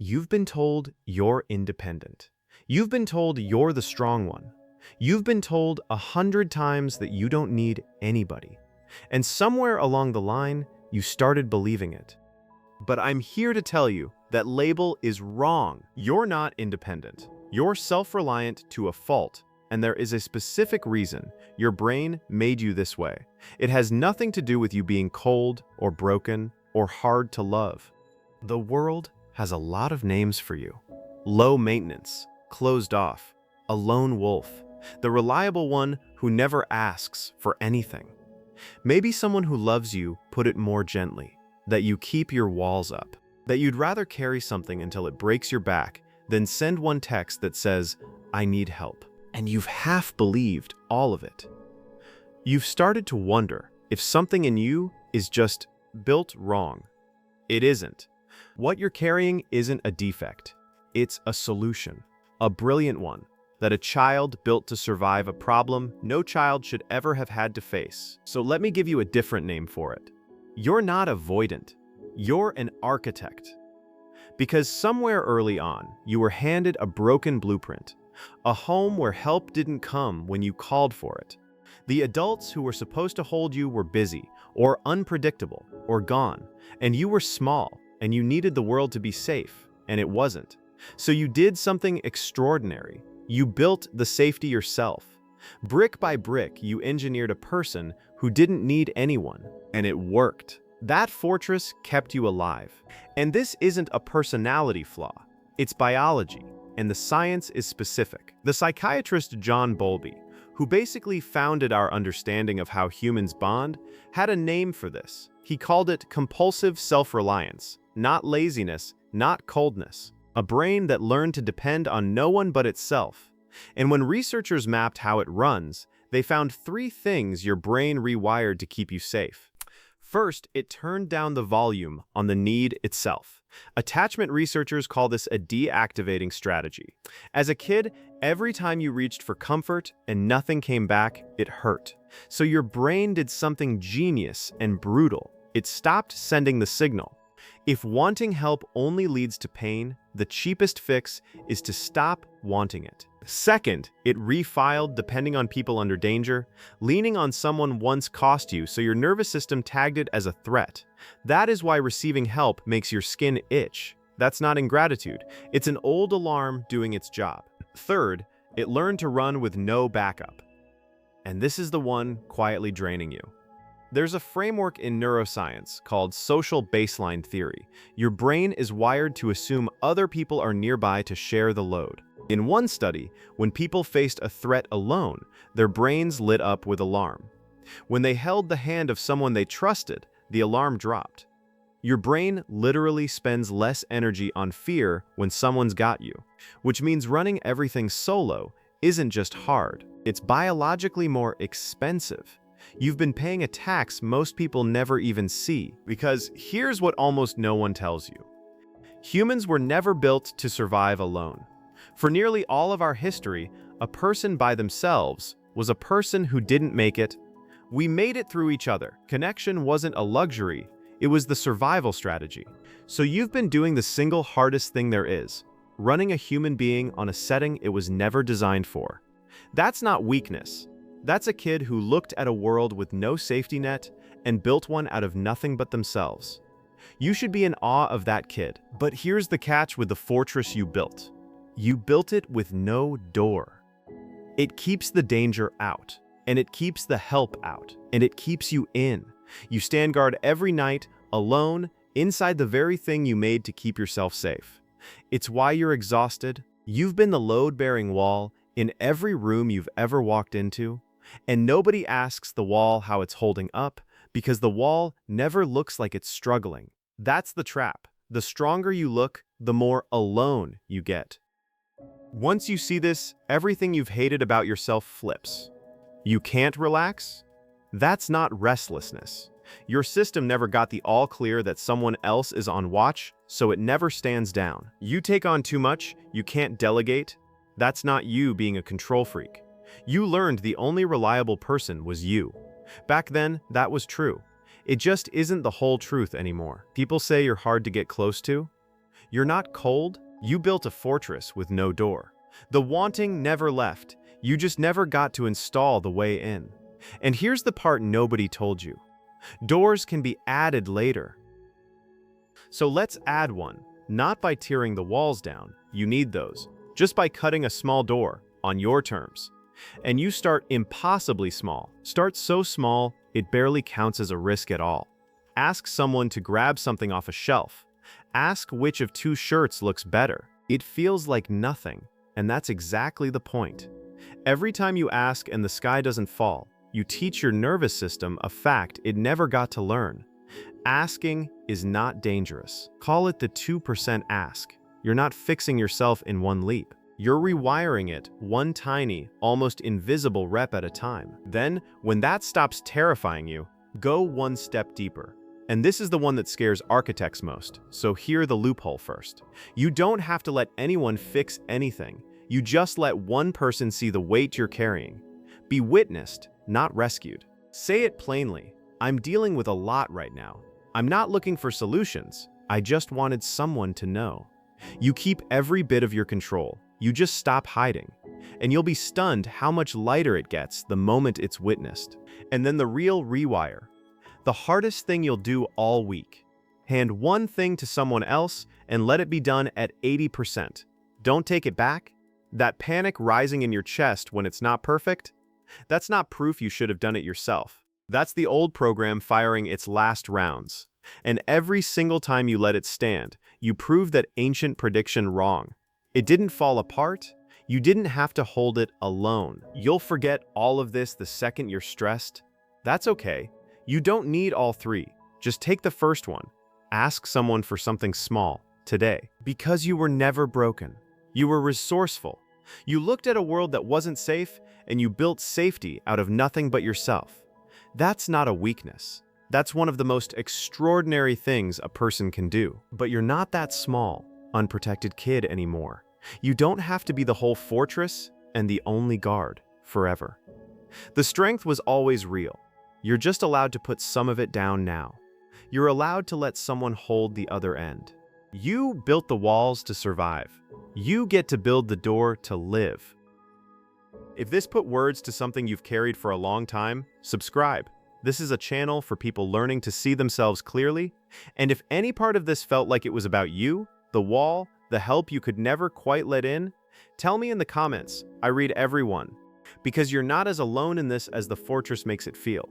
You've been told you're independent. You've been told you're the strong one. You've been told 100 times that you don't need anybody. And somewhere along the line, you started believing it. But I'm here to tell you that label is wrong. You're not independent. You're self-reliant to a fault, and there is a specific reason your brain made you this way. It has nothing to do with you being cold or broken or hard to love. The world has a lot of names for you. Low maintenance, closed off, a lone wolf, the reliable one who never asks for anything. Maybe someone who loves you put it more gently, that you keep your walls up, that you'd rather carry something until it breaks your back than send one text that says, "I need help." And you've half believed all of it. You've started to wonder if something in you is just built wrong. It isn't. What you're carrying isn't a defect. It's a solution, a brilliant one, that a child built to survive a problem no child should ever have had to face. So let me give you a different name for it. You're not avoidant. You're an architect. Because somewhere early on, you were handed a broken blueprint, a home where help didn't come when you called for it. The adults who were supposed to hold you were busy, or unpredictable, or gone, and you were small, and you needed the world to be safe, and it wasn't. So you did something extraordinary. You built the safety yourself. Brick by brick, you engineered a person who didn't need anyone, and it worked. That fortress kept you alive. And this isn't a personality flaw. It's biology, and the science is specific. The psychiatrist John Bowlby, who basically founded our understanding of how humans bond, had a name for this. He called it compulsive self-reliance, not laziness, not coldness. A brain that learned to depend on no one but itself. And when researchers mapped how it runs, they found 3 things your brain rewired to keep you safe. First, it turned down the volume on the need itself. Attachment researchers call this a deactivating strategy. As a kid, every time you reached for comfort and nothing came back, it hurt. So your brain did something genius and brutal. It stopped sending the signal. If wanting help only leads to pain, the cheapest fix is to stop wanting it. Second, it refiled depending on people under danger. Leaning on someone once cost you, so your nervous system tagged it as a threat. That is why receiving help makes your skin itch. That's not ingratitude. It's an old alarm doing its job. Third, it learned to run with no backup. And this is the one quietly draining you. There's a framework in neuroscience called social baseline theory. Your brain is wired to assume other people are nearby to share the load. In one study, when people faced a threat alone, their brains lit up with alarm. When they held the hand of someone they trusted, the alarm dropped. Your brain literally spends less energy on fear when someone's got you, which means running everything solo isn't just hard, it's biologically more expensive. You've been paying a tax most people never even see, because here's what almost no one tells you. Humans were never built to survive alone. For nearly all of our history, a person by themselves was a person who didn't make it. We made it through each other. Connection wasn't a luxury, it was the survival strategy. So you've been doing the single hardest thing there is, running a human being on a setting it was never designed for. That's not weakness. That's a kid who looked at a world with no safety net and built one out of nothing but themselves. You should be in awe of that kid. But here's the catch with the fortress you built. You built it with no door. It keeps the danger out, and it keeps the help out, and it keeps you in. You stand guard every night, alone, inside the very thing you made to keep yourself safe. It's why you're exhausted. You've been the load-bearing wall in every room you've ever walked into. And nobody asks the wall how it's holding up, because the wall never looks like it's struggling. That's the trap. The stronger you look, the more alone you get. Once you see this, everything you've hated about yourself flips. You can't relax? That's not restlessness. Your system never got the all clear that someone else is on watch, so it never stands down. You take on too much, you can't delegate. That's not you being a control freak. You learned the only reliable person was you. Back then, that was true. It just isn't the whole truth anymore. People say you're hard to get close to. You're not cold, you built a fortress with no door. The wanting never left, you just never got to install the way in. And here's the part nobody told you. Doors can be added later. So let's add one, not by tearing the walls down, you need those, just by cutting a small door, on your terms. And you start impossibly small. Start so small, it barely counts as a risk at all. Ask someone to grab something off a shelf. Ask which of two shirts looks better. It feels like nothing, and that's exactly the point. Every time you ask and the sky doesn't fall, you teach your nervous system a fact it never got to learn. Asking is not dangerous. Call it the 2% ask. You're not fixing yourself in one leap. You're rewiring it one tiny, almost invisible rep at a time. Then, when that stops terrifying you, go one step deeper. And this is the one that scares architects most, so hear the loophole first. You don't have to let anyone fix anything. You just let one person see the weight you're carrying. Be witnessed, not rescued. Say it plainly. I'm dealing with a lot right now. I'm not looking for solutions. I just wanted someone to know. You keep every bit of your control. You just stop hiding. And you'll be stunned how much lighter it gets the moment it's witnessed. And then the real rewire. The hardest thing you'll do all week. Hand one thing to someone else and let it be done at 80%. Don't take it back. That panic rising in your chest when it's not perfect, that's not proof you should have done it yourself. That's the old program firing its last rounds. And every single time you let it stand, you prove that ancient prediction wrong. It didn't fall apart. You didn't have to hold it alone. You'll forget all of this the second you're stressed. That's okay. You don't need all three. Just take the first one. Ask someone for something small today. Because you were never broken. You were resourceful. You looked at a world that wasn't safe, and you built safety out of nothing but yourself. That's not a weakness. That's one of the most extraordinary things a person can do. But you're not that small, unprotected kid anymore. You don't have to be the whole fortress and the only guard forever. The strength was always real. You're just allowed to put some of it down now. You're allowed to let someone hold the other end. You built the walls to survive. You get to build the door to live. If this put words to something you've carried for a long time, subscribe. This is a channel for people learning to see themselves clearly. And if any part of this felt like it was about you, the wall, the help you could never quite let in, tell me in the comments. I read everyone. Because you're not as alone in this as the fortress makes it feel.